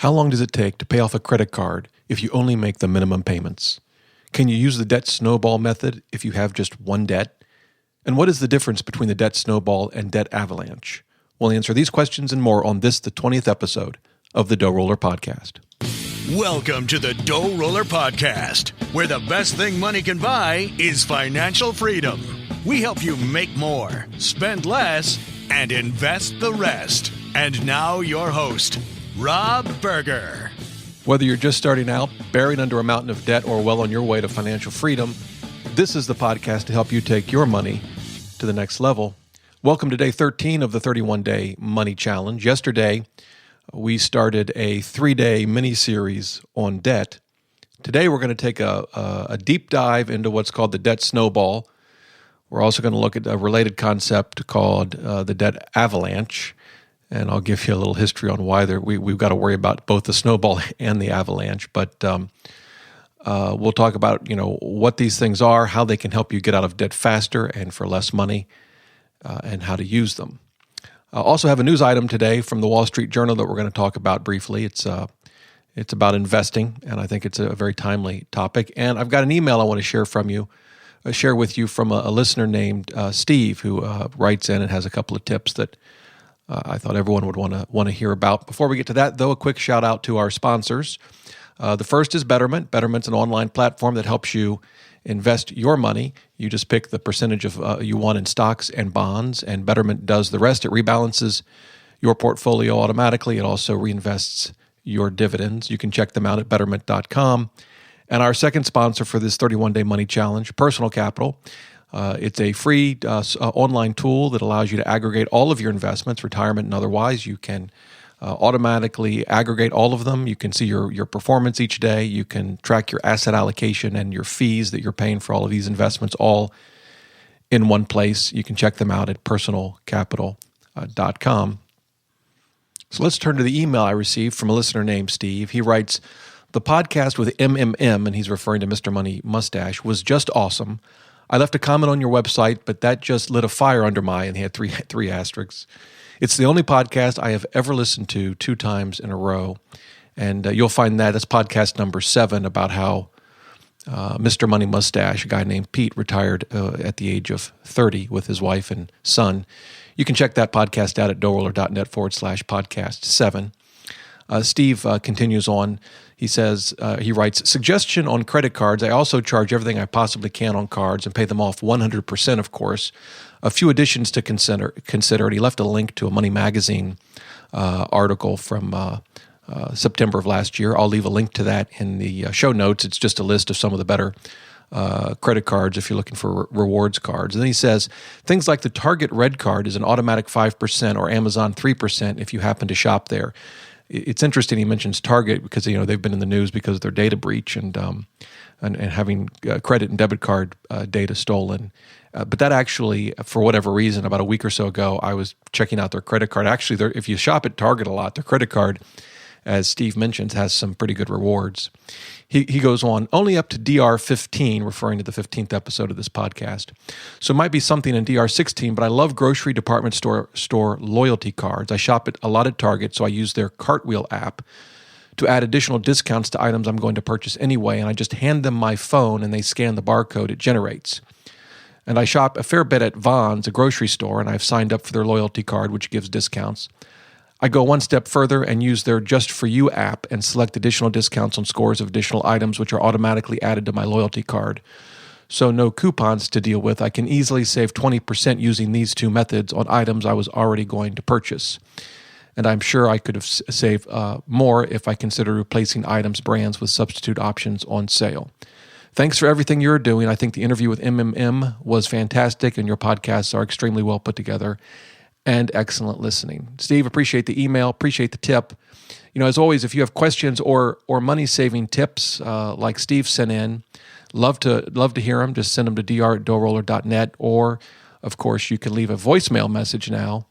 How long does it take to pay off a credit card if you only make the minimum payments? Can you use the Debt Snowball method if you have just one debt? And what is the difference between the Debt Snowball and Debt Avalanche? We'll answer these questions and more on this, the 20th episode of the DoughRoller podcast. Welcome to the DoughRoller podcast, where the best thing money can buy is financial freedom. We help you make more, spend less, and invest the rest. And now your host, Rob Berger. Whether you're just starting out, buried under a mountain of debt, or well on your way to financial freedom, this is the podcast to help you take your money to the next level. Welcome to day 13 of the 31-day money challenge. Yesterday, we started a 3-day mini-series on debt. Today, we're going to take a deep dive into what's called the Debt Snowball. We're also going to look at a related concept called the Debt Avalanche. And I'll give you a little history on why we've got to worry about both the snowball and the avalanche. But we'll talk about what these things are, how they can help you get out of debt faster and for less money, and how to use them. I'll also have a news item today from the Wall Street Journal that we're going to talk about briefly. It's about investing, and I think it's a very timely topic. And I've got an email I want to share with you from a listener named Steve, who writes in and has a couple of tips that I thought everyone would want to hear about. Before we get to that, though, a quick shout out to our sponsors. The first is Betterment. Betterment's an online platform that helps you invest your money. You just pick the percentage of you want in stocks and bonds, and Betterment does the rest. It rebalances your portfolio automatically. It also reinvests your dividends. You can check them out at betterment.com. And our second sponsor for this 31-day money challenge, Personal Capital. It's a free online tool that allows you to aggregate all of your investments, retirement and otherwise. You can automatically aggregate all of them. You can see your performance each day. You can track your asset allocation and your fees that you're paying for all of these investments all in one place. You can check them out at personalcapital.com. So let's turn to the email I received from a listener named Steve. He writes, "The podcast with MMM," and he's referring to Mr. Money Mustache, "was just awesome. I left a comment on your website, but that just lit a fire under my," and he had three asterisks. "It's the only podcast I have ever listened to 2 times in a row." And you'll find that's podcast number 7, about how Mr. Money Mustache, a guy named Pete, retired at the age of 30 with his wife and son. You can check that podcast out at DoughRoller.net/podcast 7. Steve continues on. He says, he writes, "Suggestion on credit cards. I also charge everything I possibly can on cards and pay them off 100%, of course. A few additions to consider. And he left a link to a Money Magazine article from September of last year. I'll leave a link to that in the show notes. It's just a list of some of the better credit cards if you're looking for rewards cards. And then he says, things like the Target Red Card is an automatic 5% or Amazon 3% if you happen to shop there. It's interesting he mentions Target because they've been in the news because of their data breach and having credit and debit card data stolen. But that actually, for whatever reason, about a week or so ago, I was checking out their credit card. Actually, if you shop at Target a lot, their credit card, as Steve mentions, has some pretty good rewards. He goes on, only up to DR15, referring to the 15th episode of this podcast. So it might be something in DR16, but I love grocery department store loyalty cards. I shop a lot at Target, so I use their Cartwheel app to add additional discounts to items I'm going to purchase anyway, and I just hand them my phone and they scan the barcode it generates. And I shop a fair bit at Vons, a grocery store, and I've signed up for their loyalty card, which gives discounts. I go one step further and use their Just For You app and select additional discounts on scores of additional items which are automatically added to my loyalty card. So no coupons to deal with. I can easily save 20% using these 2 methods on items I was already going to purchase. And I'm sure I could have saved more if I consider replacing items brands with substitute options on sale. Thanks for everything you're doing. I think the interview with MMM was fantastic and your podcasts are extremely well put together and excellent listening." Steve, appreciate the email, appreciate the tip. As always, if you have questions or money-saving tips like Steve sent in, love to hear them. Just send them to dr@doughroller.net, or, of course, you can leave a voicemail message now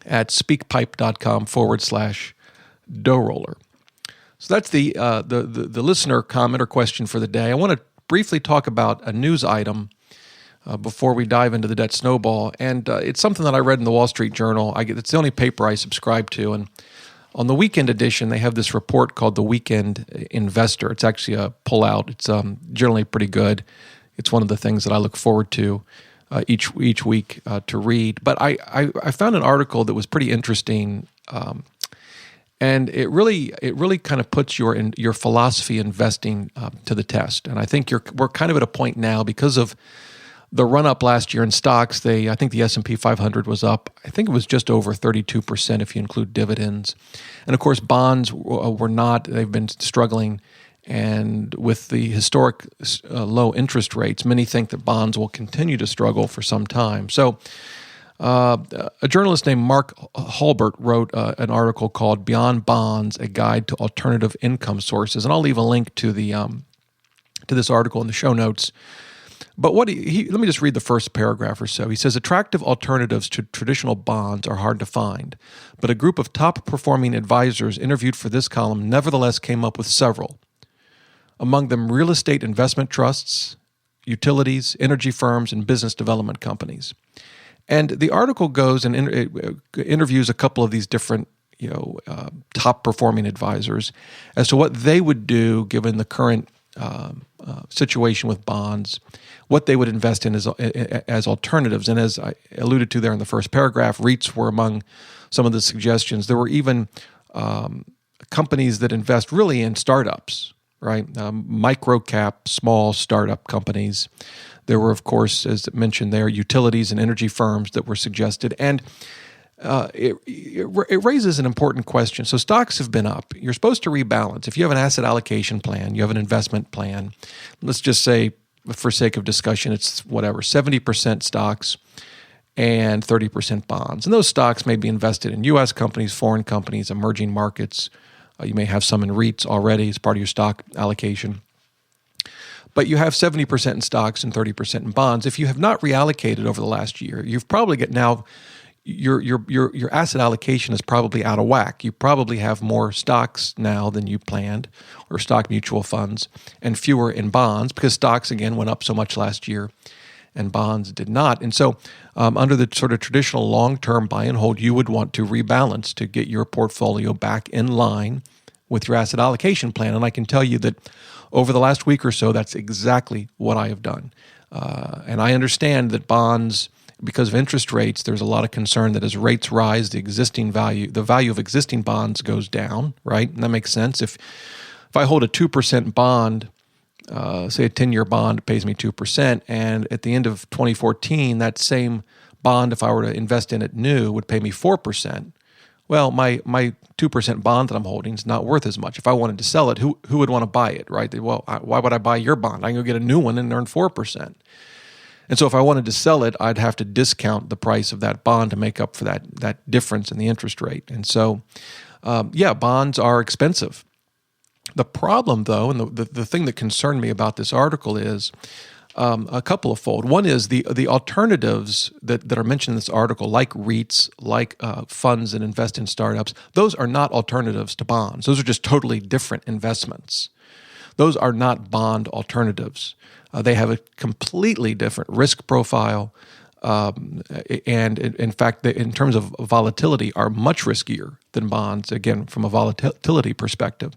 at speakpipe.com/DoughRoller. So that's the listener comment or question for the day. I want to briefly talk about a news item before we dive into the Debt Snowball. And it's something that I read in the Wall Street Journal. It's the only paper I subscribe to, and On the weekend edition, they have this report called The Weekend Investor. It's actually a pullout. It's generally pretty good. It's one of the things that I look forward to each week to read. But I found an article that was pretty interesting, and it really kind of puts your philosophy investing to the test. And I think we're kind of at a point now because of the run up last year in stocks. I think the S&P 500 was up. I think it was just over 32% if you include dividends. And of course, bonds were not. They've been struggling. And with the historic low interest rates, many think that bonds will continue to struggle for some time. So a journalist named Mark Hulbert wrote an article called Beyond Bonds, A Guide to Alternative Income Sources. And I'll leave a link to this article in the show notes. But let me just read the first paragraph or so. He says, attractive alternatives to traditional bonds are hard to find, but a group of top-performing advisors interviewed for this column nevertheless came up with several. Among them, real estate investment trusts, utilities, energy firms, and business development companies. And the article goes and interviews a couple of these different top-performing advisors as to what they would do given the current situation with bonds, what they would invest in as alternatives. And as I alluded to there in the first paragraph, REITs were among some of the suggestions. There were even companies that invest really in startups, right? Micro cap, small startup companies. There were, of course, as mentioned there, utilities and energy firms that were suggested. And it raises an important question. So stocks have been up. You're supposed to rebalance. If you have an asset allocation plan, you have an investment plan, let's just say, for sake of discussion, it's 70% stocks and 30% bonds. And those stocks may be invested in U.S. companies, foreign companies, emerging markets. You may have some in REITs already as part of your stock allocation. But you have 70% in stocks and 30% in bonds. If you have not reallocated over the last year, you've probably got now your asset allocation is probably out of whack. You probably have more stocks now than you planned, or stock mutual funds, and fewer in bonds because stocks, again, went up so much last year and bonds did not. And so under the sort of traditional long-term buy and hold, you would want to rebalance to get your portfolio back in line with your asset allocation plan. And I can tell you that over the last week or so, that's exactly what I have done. And I understand that bonds, because of interest rates, there's a lot of concern that as rates rise, the value of existing bonds goes down, right? And that makes sense. If I hold a 2% bond, say a 10-year bond pays me 2%, and at the end of 2014, that same bond, if I were to invest in it new, would pay me 4%. Well, my 2% bond that I'm holding is not worth as much. If I wanted to sell it, who would want to buy it, right? Well, why would I buy your bond? I can go get a new one and earn 4%. And so if I wanted to sell it, I'd have to discount the price of that bond to make up for that difference in the interest rate. And so, bonds are expensive. The problem, though, and the thing that concerned me about this article is a couple of fold. One is the alternatives that are mentioned in this article, like REITs, like funds that invest in startups, those are not alternatives to bonds. Those are just totally different investments. Those are not bond alternatives. They have a completely different risk profile, and in fact, in terms of volatility, are much riskier than bonds, again, from a volatility perspective.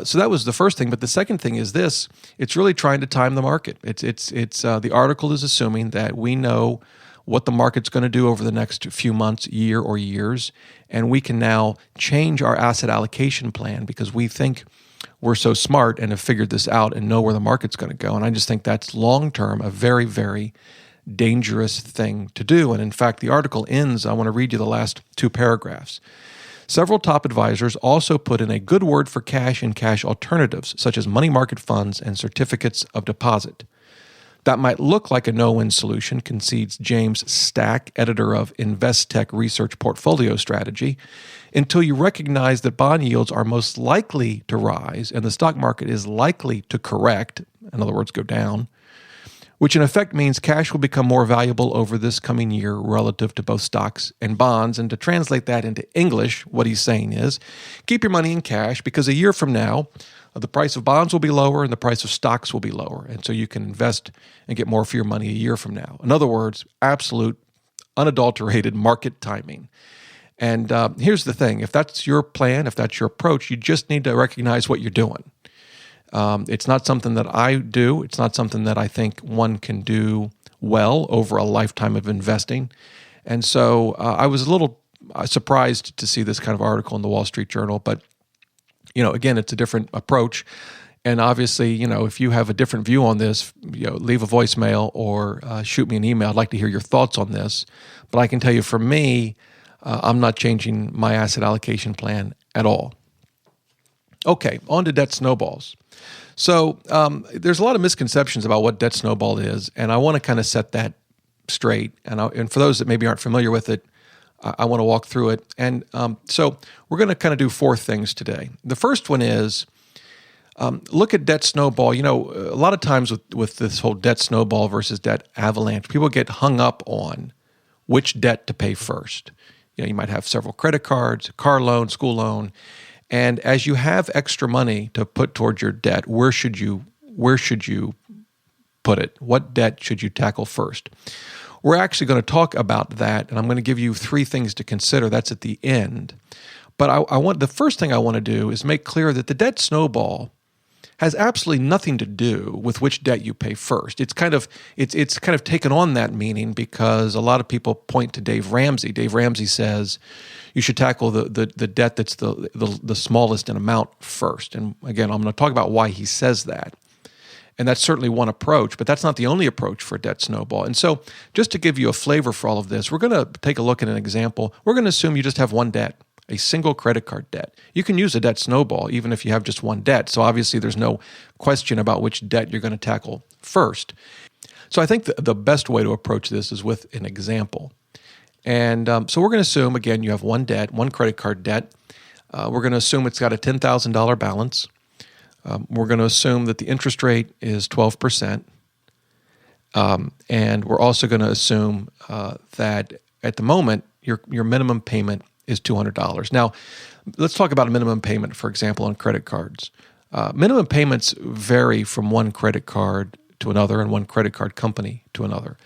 So that was the first thing. But the second thing is this: it's really trying to time the market. It's the article is assuming that we know what the market's going to do over the next few months, year, or years, and we can now change our asset allocation plan because we think we're so smart and have figured this out and know where the market's going to go. And I just think that's long-term a very, very dangerous thing to do. And in fact, the article ends, I want to read you the last two paragraphs. Several top advisors also put in a good word for cash and cash alternatives, such as money market funds and certificates of deposit. That might look like a no-win solution, concedes James Stack, editor of InvestTech Research Portfolio Strategy, until you recognize that bond yields are most likely to rise and the stock market is likely to correct, in other words, go down, which in effect means cash will become more valuable over this coming year relative to both stocks and bonds. And to translate that into English, what he's saying is, keep your money in cash because a year from now, the price of bonds will be lower and the price of stocks will be lower. And so you can invest and get more for your money a year from now. In other words, absolute, unadulterated market timing. And here's the thing. If that's your plan, if that's your approach, you just need to recognize what you're doing. It's not something that I do. It's not something that I think one can do well over a lifetime of investing. And so I was a little surprised to see this kind of article in the Wall Street Journal. But, again, it's a different approach. And obviously, if you have a different view on this, leave a voicemail or shoot me an email. I'd like to hear your thoughts on this. But I can tell you, for me, I'm not changing my asset allocation plan at all. Okay, on to Debt Snowballs. So there's a lot of misconceptions about what Debt Snowball is, and I want to kind of set that straight. And for those that maybe aren't familiar with it, I want to walk through it. And so we're going to kind of do 4 things today. The first one is look at Debt Snowball. A lot of times with this whole Debt Snowball versus Debt Avalanche, people get hung up on which debt to pay first. You might have several credit cards, a car loan, school loan, and as you have extra money to put towards your debt, where should you put it? What debt should you tackle first? We're actually going to talk about that, and I'm going to give you 3 things to consider. That's at the end. But the first thing I want to do is make clear that the Debt Snowball has absolutely nothing to do with which debt you pay first. It's kind of taken on that meaning because a lot of people point to Dave Ramsey. Dave Ramsey says you should tackle the debt that's the smallest in amount first. And again, I'm going to talk about why he says that. And that's certainly one approach, but that's not the only approach for Debt Snowball. And so just to give you a flavor for all of this, we're going to take a look at an example. We're going to assume you just have one debt, a single credit card debt. You can use a Debt Snowball even if you have just one debt. So obviously there's no question about which debt you're going to tackle first. So I think the best way to approach this is with an example. And so we're going to assume, again, you have one debt, one credit card debt. We're going to assume it's got a $10,000 balance. We're going to assume that the interest rate is 12%. And we're also going to assume that at the moment, your minimum payment is $200. Now, let's talk about a minimum payment, for example, on credit cards. Minimum payments vary from one credit card to another and one credit card company to another.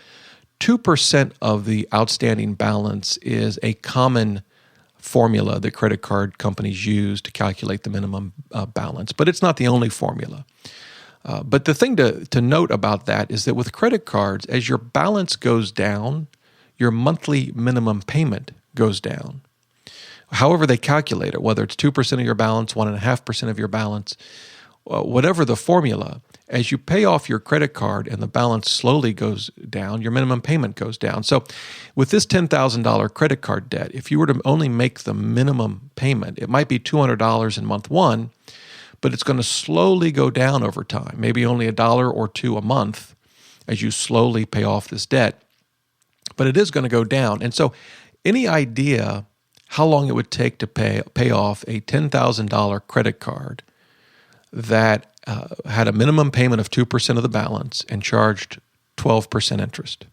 2% of the outstanding balance is a common formula that credit card companies use to calculate the minimum balance, but it's not the only formula. But the thing to note about that is that with credit cards, as your balance goes down, your monthly minimum payment goes down. However they calculate it, whether it's 2% of your balance, 1.5% of your balance, whatever the formula, as you pay off your credit card and the balance slowly goes down, your minimum payment goes down. So with this $10,000 credit card debt, if you were to only make the minimum payment, it might be $200 in month 1, but it's going to slowly go down over time, maybe only $1 or $2 a month as you slowly pay off this debt. But it is going to go down. And so any idea how long it would take to pay off a $10,000 credit card that had a minimum payment of 2% of the balance and charged 12% interest?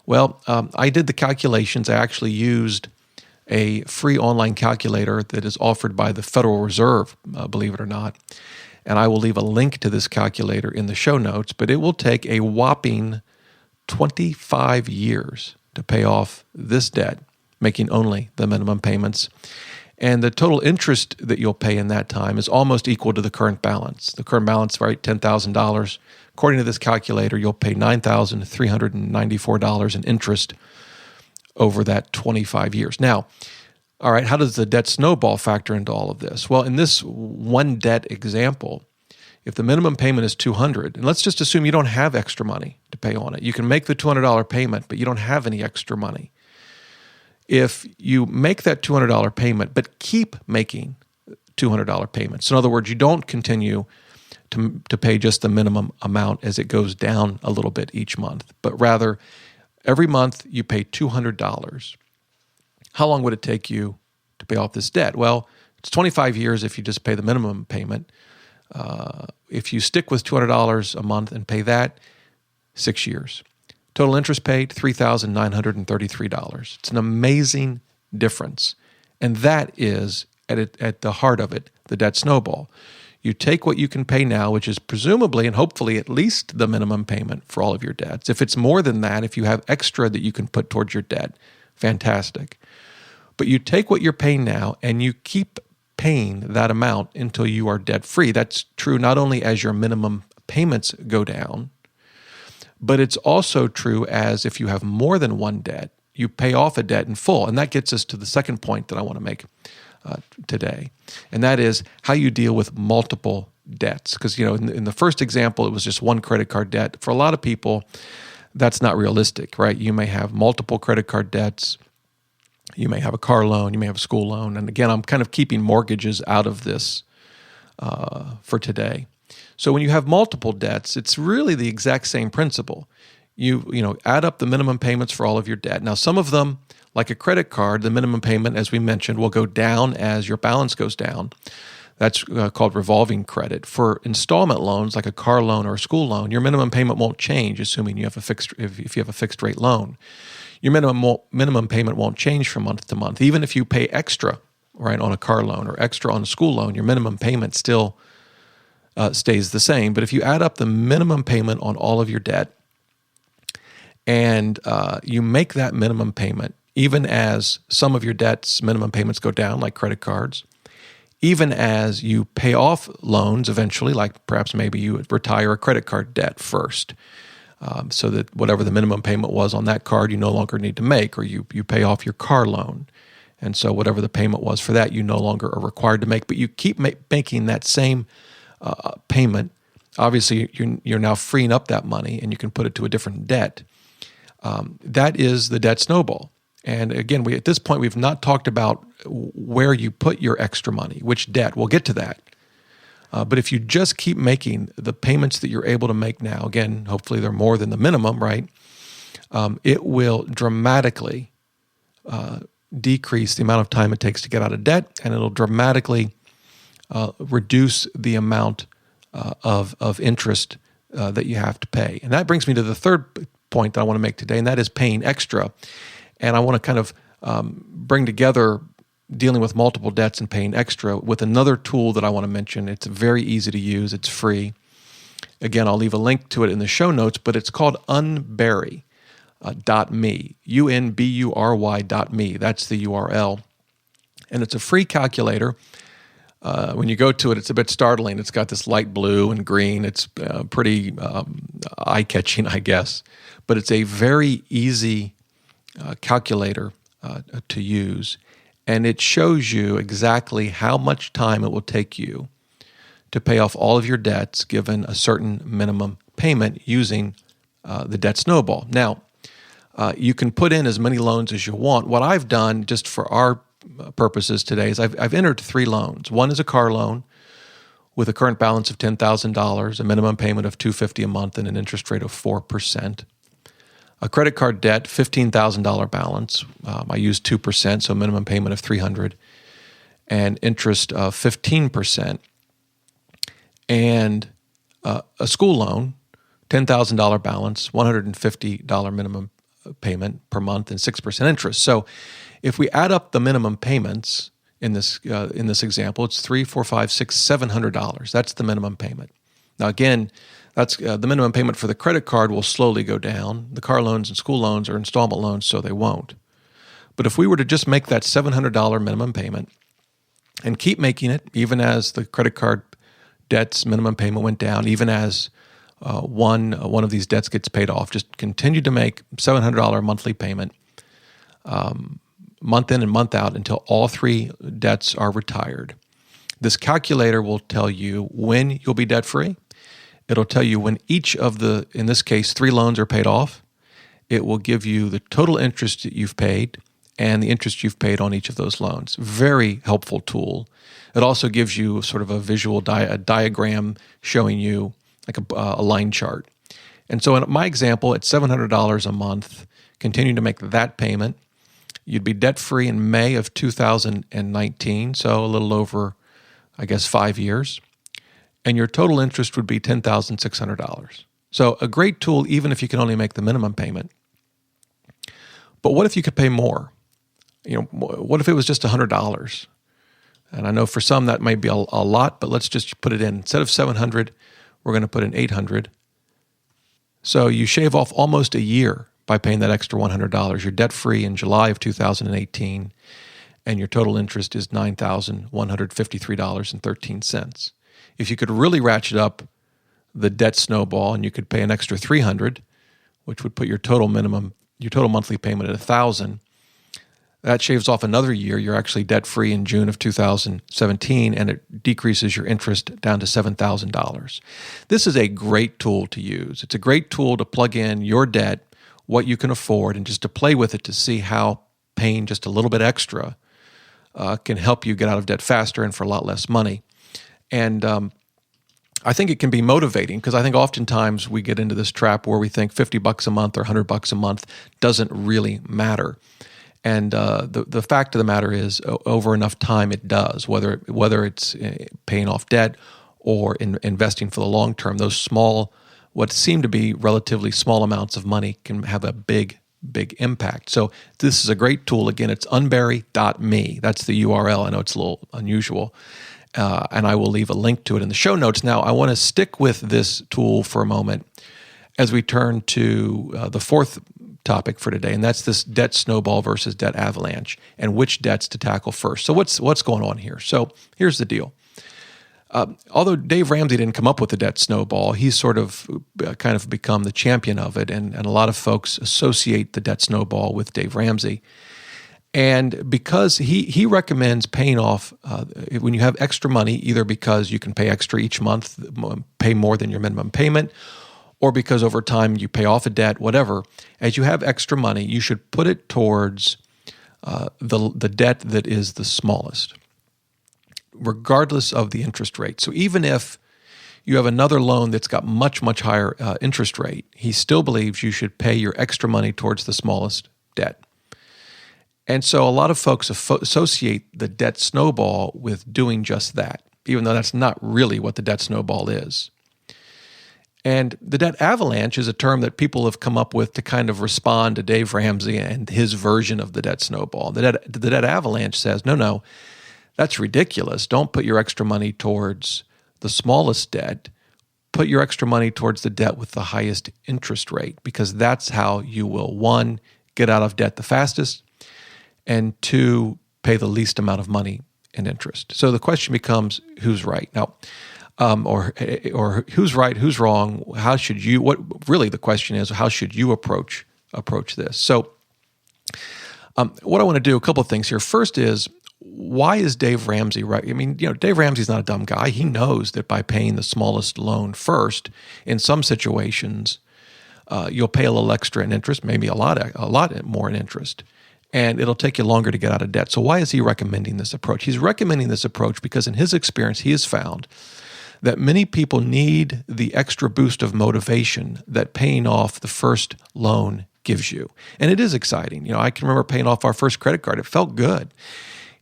Well, I did the calculations. I actually used a free online calculator that is offered by the Federal Reserve, believe it or not. And I will leave a link to this calculator in the show notes, but it will take a whopping 25 years to pay off this debt, making only the minimum payments. And the total interest that you'll pay in that time is almost equal to the current balance. The current balance, right, $10,000. According to this calculator, you'll pay $9,394 in interest over that 25 years. Now, all right, how does the Debt Snowball factor into all of this? Well, in this one debt example, if the minimum payment is $200, and let's just assume you don't have extra money to pay on it. You can make the $200 payment, but you don't have any extra money. If you make that $200 payment, but keep making $200 payments, in other words, you don't continue to pay just the minimum amount as it goes down a little bit each month, but rather every month you pay $200. How long would it take you to pay off this debt? Well, it's 25 years if you just pay the minimum payment. If you stick with $200 a month and pay that, 6 years. Total interest paid, $3,933. It's an amazing difference. And that is, at the heart of it, the Debt Snowball. You take what you can pay now, which is presumably and hopefully at least the minimum payment for all of your debts. If it's more than that, if you have extra that you can put towards your debt, fantastic. But you take what you're paying now and you keep paying that amount until you are debt-free. That's true not only as your minimum payments go down, but it's also true as if you have more than one debt, you pay off a debt in full. And that gets us to the second point that I want to make today, and that is how you deal with multiple debts. Because, in the first example, it was just one credit card debt. For a lot of people, that's not realistic, right? You may have multiple credit card debts. You may have a car loan. You may have a school loan. And again, I'm kind of keeping mortgages out of this for today. So when you have multiple debts, it's really the exact same principle. You add up the minimum payments for all of your debt. Now, some of them, like a credit card, the minimum payment, as we mentioned, will go down as your balance goes down. That's called revolving credit. For installment loans, like a car loan or a school loan, your minimum payment won't change, assuming you have if you have a fixed rate loan. Your minimum payment won't change from month to month. Even if you pay extra, right, on a car loan or extra on a school loan, your minimum payment still stays the same. But if you add up the minimum payment on all of your debt and you make that minimum payment, even as some of your debt's minimum payments go down, like credit cards, even as you pay off loans eventually, like perhaps maybe you would retire a credit card debt first, so that whatever the minimum payment was on that card you no longer need to make, or you pay off your car loan. And so whatever the payment was for that, you no longer are required to make, but you keep making that same payment. Obviously, you're now freeing up that money and you can put it to a different debt. That is the debt snowball. And again, at this point, we've not talked about where you put your extra money, which debt. We'll get to that. But if you just keep making the payments that you're able to make now, again, hopefully they're more than the minimum, right? It will dramatically decrease the amount of time it takes to get out of debt, and it'll dramatically reduce the amount of interest that you have to pay. And that brings me to the third point that I want to make today, and that is paying extra. And I want to kind of bring together dealing with multiple debts and paying extra with another tool that I want to mention. It's very easy to use. It's free. Again, I'll leave a link to it in the show notes, but it's called Unbury.me, UNBURY.me. That's the URL. And it's a free calculator. When you go to it, it's a bit startling. It's got this light blue and green. It's pretty eye-catching, I guess. But it's a very easy calculator to use. And it shows you exactly how much time it will take you to pay off all of your debts given a certain minimum payment using the Debt Snowball. Now, you can put in as many loans as you want. What I've done, just for our purposes today, is I've entered 3 loans. One is a car loan with a current balance of $10,000, a minimum payment of $250 a month, and an interest rate of 4%. A credit card debt, $15,000 balance. I used 2%, so minimum payment of $300, and interest of 15%. And a school loan, $10,000 balance, $150 minimum payment per month, and 6% interest. So, if we add up the minimum payments in this example, it's $300, $400, $500, $600, $700. That's the minimum payment. Now, again, that's the minimum payment for the credit card will slowly go down. The car loans and school loans are installment loans, so they won't. But if we were to just make that $700 minimum payment and keep making it, even as the credit card debt's minimum payment went down, even as one of these debts gets paid off, just continue to make $700 monthly payment, month in and month out until all 3 debts are retired. This calculator will tell you when you'll be debt-free. It'll tell you when each of the, in this case, 3 loans are paid off. It will give you the total interest that you've paid and the interest you've paid on each of those loans. Very helpful tool. It also gives you sort of a visual a diagram showing you like a line chart. And so in my example, at $700 a month, continue to make that payment. You'd be debt-free in May of 2019, so a little over, I guess, 5 years. And your total interest would be $10,600. So a great tool, even if you can only make the minimum payment. But what if you could pay more? What if it was just $100? And I know for some that might be a lot, but let's just put it in. Instead of $700, we're going to put in $800. So you shave off almost a year by paying that extra $100. You're debt-free in July of 2018, and your total interest is $9,153.13. If you could really ratchet up the debt snowball and you could pay an extra $300, which would put your total monthly payment at $1,000, that shaves off another year. You're actually debt-free in June of 2017, and it decreases your interest down to $7,000. This is a great tool to use. It's a great tool to plug in your debt, what you can afford, and just to play with it to see how paying just a little bit extra can help you get out of debt faster and for a lot less money. And I think it can be motivating because I think oftentimes we get into this trap where we think $50 a month or $100 a month doesn't really matter. And the fact of the matter is, over enough time, it does. Whether it's paying off debt or investing for the long term, those small, what seem to be relatively small amounts of money can have a big impact. So this is a great tool. Again, it's unbury.me. That's the URL. I know it's a little unusual. And I will leave a link to it in the show notes. Now, I want to stick with this tool for a moment as we turn to the fourth topic for today, and that's this debt snowball versus debt avalanche and which debts to tackle first. So what's going on here? So here's the deal. Although Dave Ramsey didn't come up with the debt snowball, he's sort of kind of become the champion of it, and a lot of folks associate the debt snowball with Dave Ramsey. And because he recommends paying off when you have extra money, either because you can pay extra each month, pay more than your minimum payment, or because over time you pay off a debt, whatever, as you have extra money, you should put it towards the debt that is the smallest, regardless of the interest rate. So even if you have another loan that's got much, much higher interest rate, he still believes you should pay your extra money towards the smallest debt. And so a lot of folks associate the debt snowball with doing just that, even though that's not really what the debt snowball is. And the debt avalanche is a term that people have come up with to kind of respond to Dave Ramsey and his version of the debt snowball. The debt avalanche says, no, that's ridiculous. Don't put your extra money towards the smallest debt. Put your extra money towards the debt with the highest interest rate, because that's how you will, one, get out of debt the fastest, and two, pay the least amount of money in interest. So the question becomes, who's right? Now, or who's right, who's wrong? How should you? The question is, how should you approach this? So, what I want to do, a couple of things here. First is, why is Dave Ramsey right? I mean, Dave Ramsey's not a dumb guy. He knows that by paying the smallest loan first, in some situations, you'll pay a little extra in interest, maybe a lot more in interest, and it'll take you longer to get out of debt. So why is he recommending this approach? He's recommending this approach because in his experience, he has found that many people need the extra boost of motivation that paying off the first loan gives you. And it is exciting. I can remember paying off our first credit card. It felt good.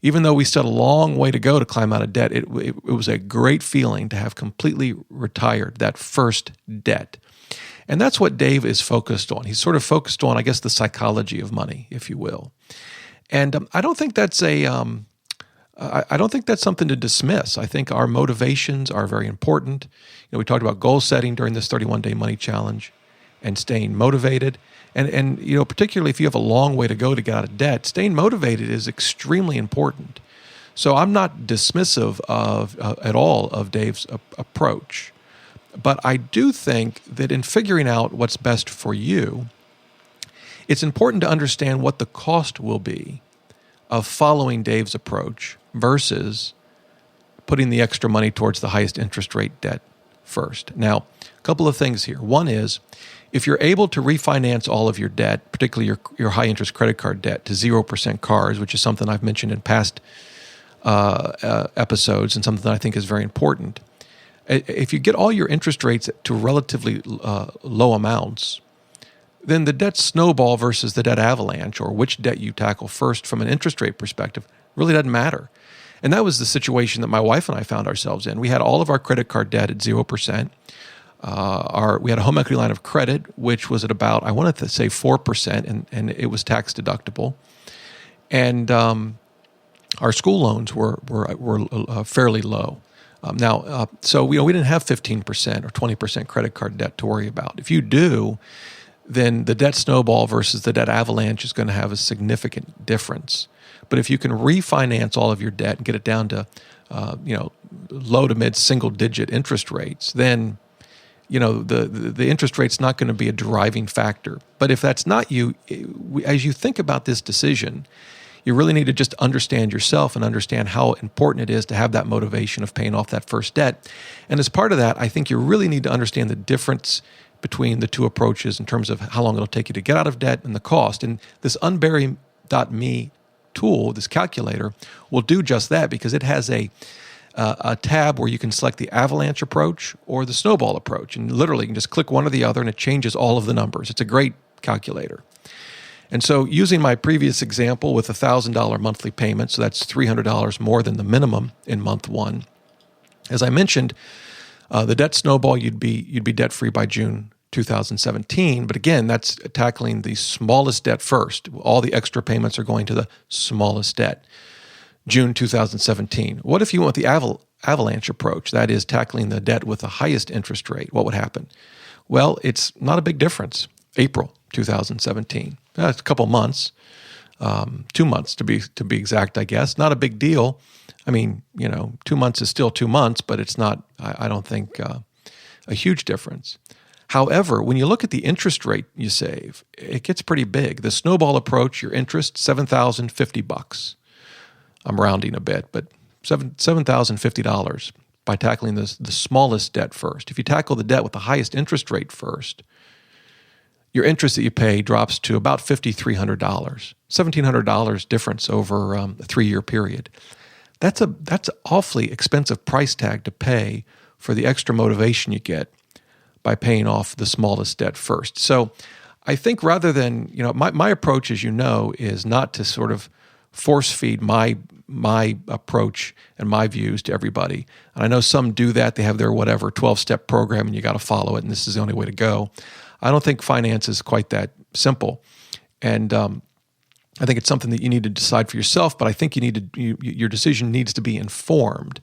Even though we still had a long way to go to climb out of debt, it was a great feeling to have completely retired that first debt. And that's what Dave is focused on. He's sort of focused on, I guess, the psychology of money, if you will. And I don't think that's I don't think that's something to dismiss. I think our motivations are very important. We talked about goal setting during this 31-day money challenge and staying motivated. And particularly if you have a long way to go to get out of debt, staying motivated is extremely important. So I'm not dismissive at all of Dave's approach. But I do think that in figuring out what's best for you, it's important to understand what the cost will be of following Dave's approach versus putting the extra money towards the highest interest rate debt first. Now, a couple of things here. One is, if you're able to refinance all of your debt, particularly your high-interest credit card debt, to 0% cars, which is something I've mentioned in past episodes and something that I think is very important, if you get all your interest rates to relatively low amounts, then the debt snowball versus the debt avalanche, or which debt you tackle first from an interest rate perspective, really doesn't matter. And that was the situation that my wife and I found ourselves in. We had all of our credit card debt at 0%. We had a home equity line of credit, which was at about, I wanted to say 4%, and it was tax deductible. And our school loans were fairly low. So we didn't have 15% or 20% credit card debt to worry about. If you do, then the debt snowball versus the debt avalanche is going to have a significant difference. But if you can refinance all of your debt and get it down to, low to mid single digit interest rates, then, the interest rate's not going to be a driving factor. But if that's not you, as you think about this decision, you really need to just understand yourself and understand how important it is to have that motivation of paying off that first debt. And as part of that, I think you really need to understand the difference between the two approaches in terms of how long it'll take you to get out of debt and the cost. And this unbury.me tool, this calculator, will do just that because it has a tab where you can select the avalanche approach or the snowball approach. And literally you can just click one or the other and it changes all of the numbers. It's a great calculator. And so using my previous example with $1,000 monthly payment, so that's $300 more than the minimum in month one. As I mentioned, the debt snowball, you'd be debt-free by June 2017. But again, that's tackling the smallest debt first. All the extra payments are going to the smallest debt. June 2017. What if you went with the avalanche approach? That is tackling the debt with the highest interest rate. What would happen? Well, it's not a big difference. April 2017. That's a couple months, 2 months to be exact, I guess. Not a big deal. I mean, 2 months is still 2 months, but it's not, I don't think, a huge difference. However, when you look at the interest rate you save, it gets pretty big. The snowball approach, your interest, $7,050. I'm rounding a bit, but $7,050 by tackling the smallest debt first. If you tackle the debt with the highest interest rate first, your interest that you pay drops to about $5,300, $1,700 difference over a 3-year period. That's an awfully expensive price tag to pay for the extra motivation you get by paying off the smallest debt first. So I think rather than, my approach, as you know, is not to sort of force feed my approach and my views to everybody. And I know some do that. They have their 12-step program and you got to follow it and this is the only way to go. I don't think finance is quite that simple. And I think it's something that you need to decide for yourself, but I think your decision needs to be informed.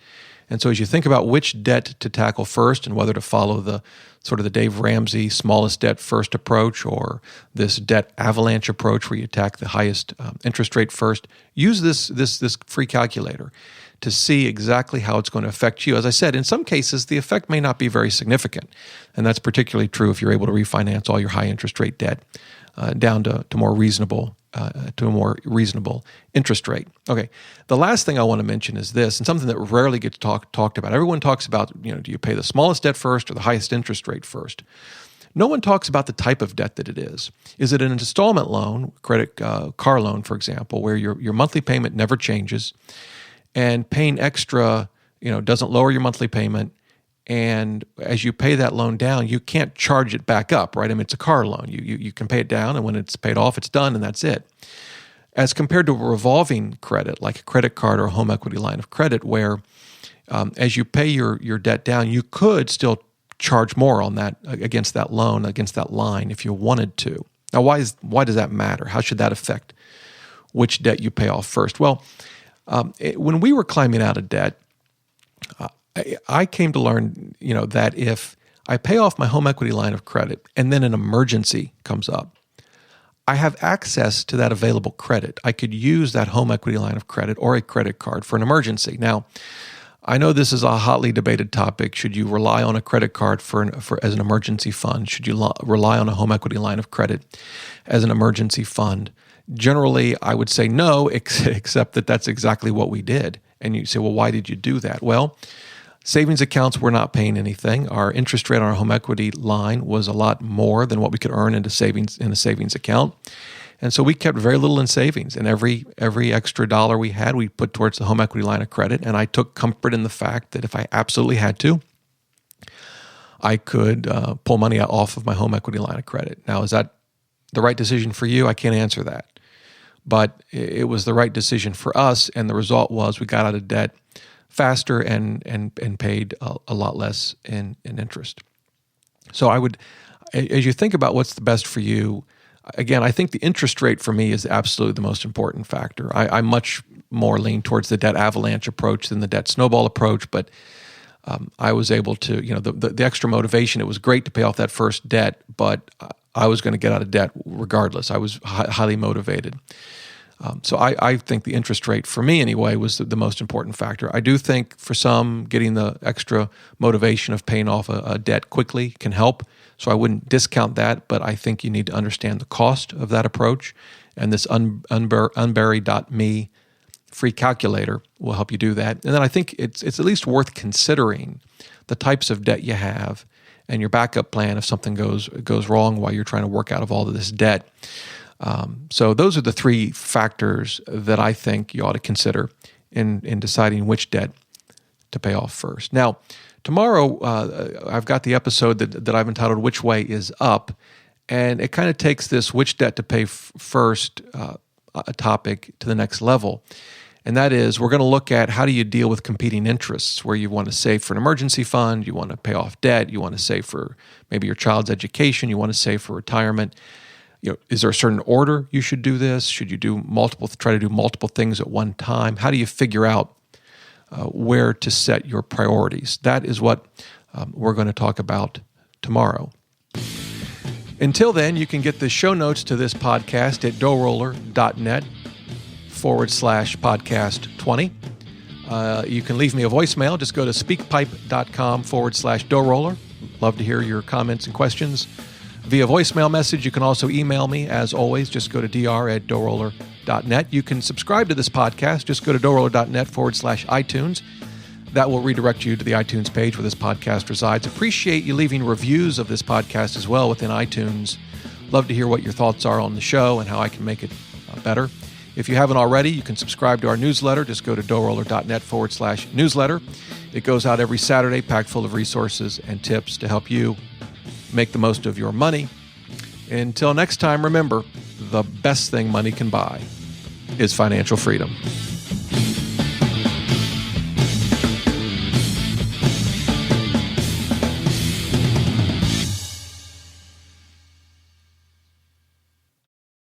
And so as you think about which debt to tackle first and whether to follow the sort of the Dave Ramsey smallest debt first approach or this debt avalanche approach where you attack the highest interest rate first, use this free calculator to see exactly how it's going to affect you. As I said, in some cases, the effect may not be very significant. And that's particularly true if you're able to refinance all your high interest rate debt down to a more reasonable interest rate. Okay, the last thing I want to mention is this, and something that rarely gets talked about. Everyone talks about, do you pay the smallest debt first or the highest interest rate first? No one talks about the type of debt that it is. Is it an installment loan, credit car loan, for example, where your monthly payment never changes, and paying extra, doesn't lower your monthly payment, and as you pay that loan down, you can't charge it back up, right? I mean, it's a car loan. You can pay it down, and when it's paid off, it's done, and that's it. As compared to a revolving credit, like a credit card or a home equity line of credit, where as you pay your debt down, you could still charge more on that against that loan, against that line, if you wanted to. Now, why does that matter? How should that affect which debt you pay off first? Well, when we were climbing out of debt, I came to learn, that if I pay off my home equity line of credit and then an emergency comes up, I have access to that available credit. I could use that home equity line of credit or a credit card for an emergency. Now, I know this is a hotly debated topic. Should you rely on a credit card as an emergency fund? Should you rely on a home equity line of credit as an emergency fund? Generally, I would say no, except that that's exactly what we did. And you say, well, why did you do that? Well, savings accounts were not paying anything. Our interest rate on our home equity line was a lot more than what we could earn in a savings account. And so we kept very little in savings. And every extra dollar we had, we put towards the home equity line of credit. And I took comfort in the fact that if I absolutely had to, I could pull money off of my home equity line of credit. Now, is that the right decision for you? I can't answer that. But it was the right decision for us. And the result was we got out of debt faster and paid a lot less in interest. So I would, as you think about what's the best for you, again, I think the interest rate for me is absolutely the most important factor. I much more lean towards the debt avalanche approach than the debt snowball approach, but I was able to, the extra motivation. It was great to pay off that first debt, but I was going to get out of debt regardless. I was highly motivated. So I think the interest rate, for me anyway, was the most important factor. I do think for some, getting the extra motivation of paying off a debt quickly can help. So I wouldn't discount that, but I think you need to understand the cost of that approach. And this unbury.me free calculator will help you do that. And then I think it's at least worth considering the types of debt you have and your backup plan if something goes wrong while you're trying to work out of all of this debt. So those are the three factors that I think you ought to consider in deciding which debt to pay off first. Now, tomorrow I've got the episode that I've entitled "Which Way Is Up," and it kind of takes this which debt to pay first a topic to the next level. And that is, we're going to look at how do you deal with competing interests, where you want to save for an emergency fund, you want to pay off debt, you want to save for maybe your child's education, you want to save for retirement. Is there a certain order you should do this? Should you try to do multiple things at one time? How do you figure out where to set your priorities? That is what we're going to talk about tomorrow. Until then, you can get the show notes to this podcast at DoughRoller.net/podcast 20. You can leave me a voicemail. Just go to speakpipe.com/DoughRoller. Love to hear your comments and questions via voicemail message. You can also email me, as always. Just go to dr@DoughRoller.net. You can subscribe to this podcast. Just go to DoughRoller.net/iTunes. That will redirect you to the iTunes page where this podcast resides. Appreciate you leaving reviews of this podcast as well within iTunes. Love to hear what your thoughts are on the show and how I can make it better. If you haven't already, you can subscribe to our newsletter. Just go to DoughRoller.net/newsletter. It goes out every Saturday, packed full of resources and tips to help you make the most of your money. Until next time, remember, the best thing money can buy is financial freedom.